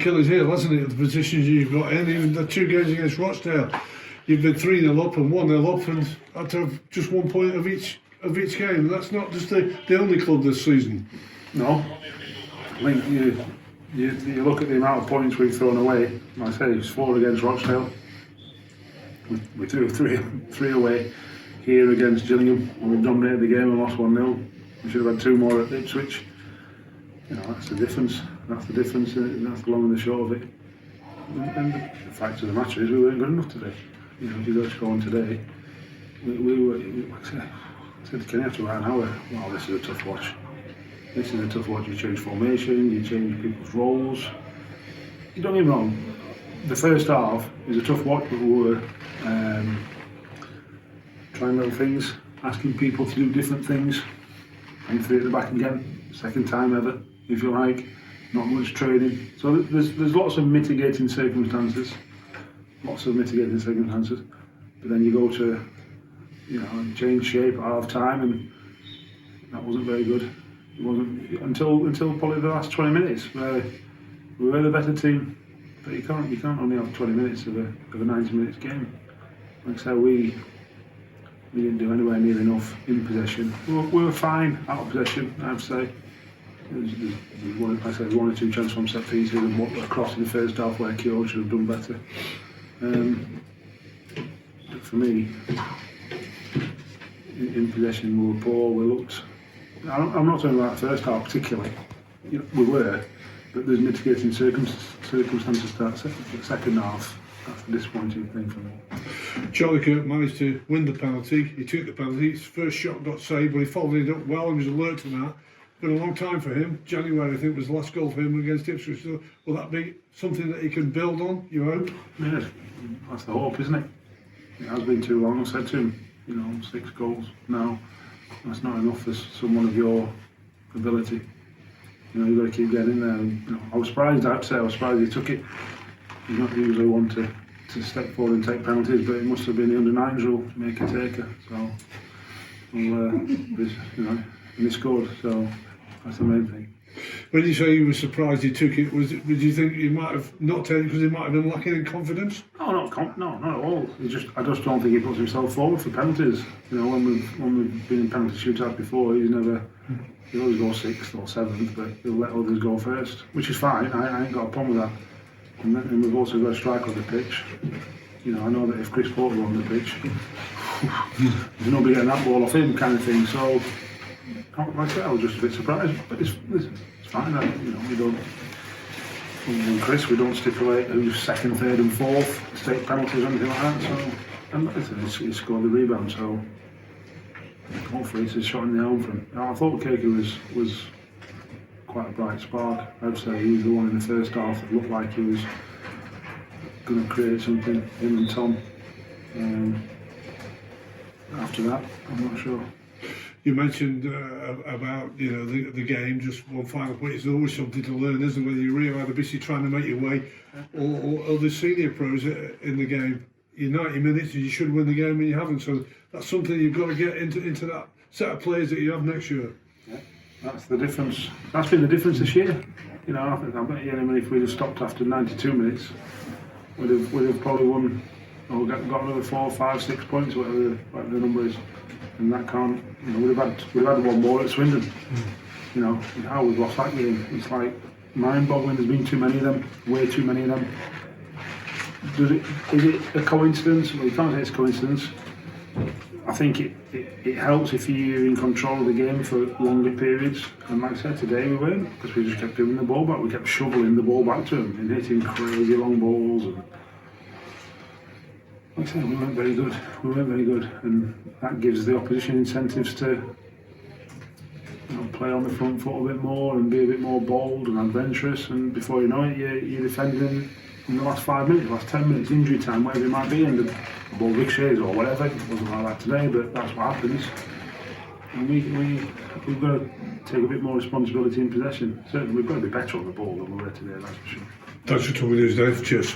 Achilles heel, hasn't it? The positions you've got in, even the 2 games against Rochdale, you've been 3-0 up and 1-0 up, and had to have just 1 point of each game. That's not just the only club this season. No, I think you look at the amount of points we've thrown away. Like I say, it's 4 against Rochdale. We threw 3 away here against Gillingham, and we've dominated the game and lost 1-0. We should have had 2 more at Ipswich. You know, that's the difference. That's the difference, and that's the long and the short of it. And the fact of the matter is, we weren't good enough today. You know, if you go to go on today, we were. Like I said to Kenny after about an hour, well, this is a tough watch. This is a tough watch. You change formation, you change people's roles. You don't get me wrong. The first half is a tough watch, but we were trying little things, asking people to do different things, and 3 at the back again. Second time ever, if you like. Not much training. So there's lots of mitigating circumstances. Lots of mitigating circumstances. But then you go to, you know, change shape at half time, and that wasn't very good. It wasn't until probably the last 20 minutes where we were the better team. But you can't only have 20 minutes of a 90 minutes game. Like I said, we didn't do anywhere near enough in possession. We were fine out of possession, I have to say. There's one or 2 chances from set pieces and across in the first half where Keogh should have done better. But for me, in possession we were poor. We looked. I'm not talking about the first half particularly. You know, we were, but there's mitigating circumstances to that second half. That's the disappointing thing for me. Charlie Kirk managed to win the penalty. He took the penalty. His first shot got saved, but he followed it up well and was alert to that. Been a long time for him. January, I think, was the last goal for him against Ipswich. So will that be something that he can build on, you hope? Yeah, that's the hope, isn't it? It has been too long. I said to him, you know, 6 goals now. That's not enough for someone of your ability. You know, you've got to keep getting in there. And, you know, I was surprised. I have to say, I was surprised he took it. He's not usually one to step forward and take penalties, but it must have been the under-9s rule to make a taker. So, well, you know, and he scored. So. That's the main thing. When you say you were surprised he took it, did you think he might have not taken it because he might have been lacking in confidence? No, not at all. I just don't think he puts himself forward for penalties. You know, when we've been in penalty shootouts before, he'll always go 6th or 7th, but he'll let others go first, which is fine. I ain't got a problem with that. And we've also got a striker on the pitch. You know, I know that if Chris Porter were on the pitch, there's nobody getting that ball off him, kind of thing. So. Like I said, I was just a bit surprised, but it's fine. You know, we don't. And Chris, we don't stipulate who's 2nd, 3rd, and 4th to take penalties or anything like that. So, and he scored the rebound. So hopefully it's a shot in the arm for him. I thought Keiko was quite a bright spark. I'd say he was the one in the first half that looked like he was going to create something. Him and Tom. After that, I'm not sure. You mentioned about, you know, the game, just one final point. There's always something to learn, isn't there? Whether you're Rio Adebisi trying to make your way or the senior pros in the game. You're 90 minutes and you should win the game and you haven't. So that's something you've got to get into that set of players that you have next year. Yeah, that's the difference. That's been the difference this year. You know, I bet you if we'd have stopped after 92 minutes, we'd have probably won or got another 4, 5, 6 points, whatever the number is. And that can't, you know, we'd have had 1 more at Swindon. You know, how we've lost that game. It's like mind-boggling. There's been too many of them, way too many of them. Is it a coincidence? Well, you can't say it's a coincidence. I think it helps if you're in control of the game for longer periods. And like I said, today we weren't, because we just kept giving the ball back. We kept shoveling the ball back to them and hitting crazy long balls. And like I said, we weren't very good. And that gives the opposition incentives to, you know, play on the front foot a bit more and be a bit more bold and adventurous. And before you know it, you're defending in the last 5 minutes, last 10 minutes, injury time, whatever it might be, and the ball ricochets or whatever. It wasn't like that today, but that's what happens. And we've got to take a bit more responsibility in possession. Certainly, we've got to be better on the ball than we were today. That's for sure. Thanks for talking to us, Dave. Cheers.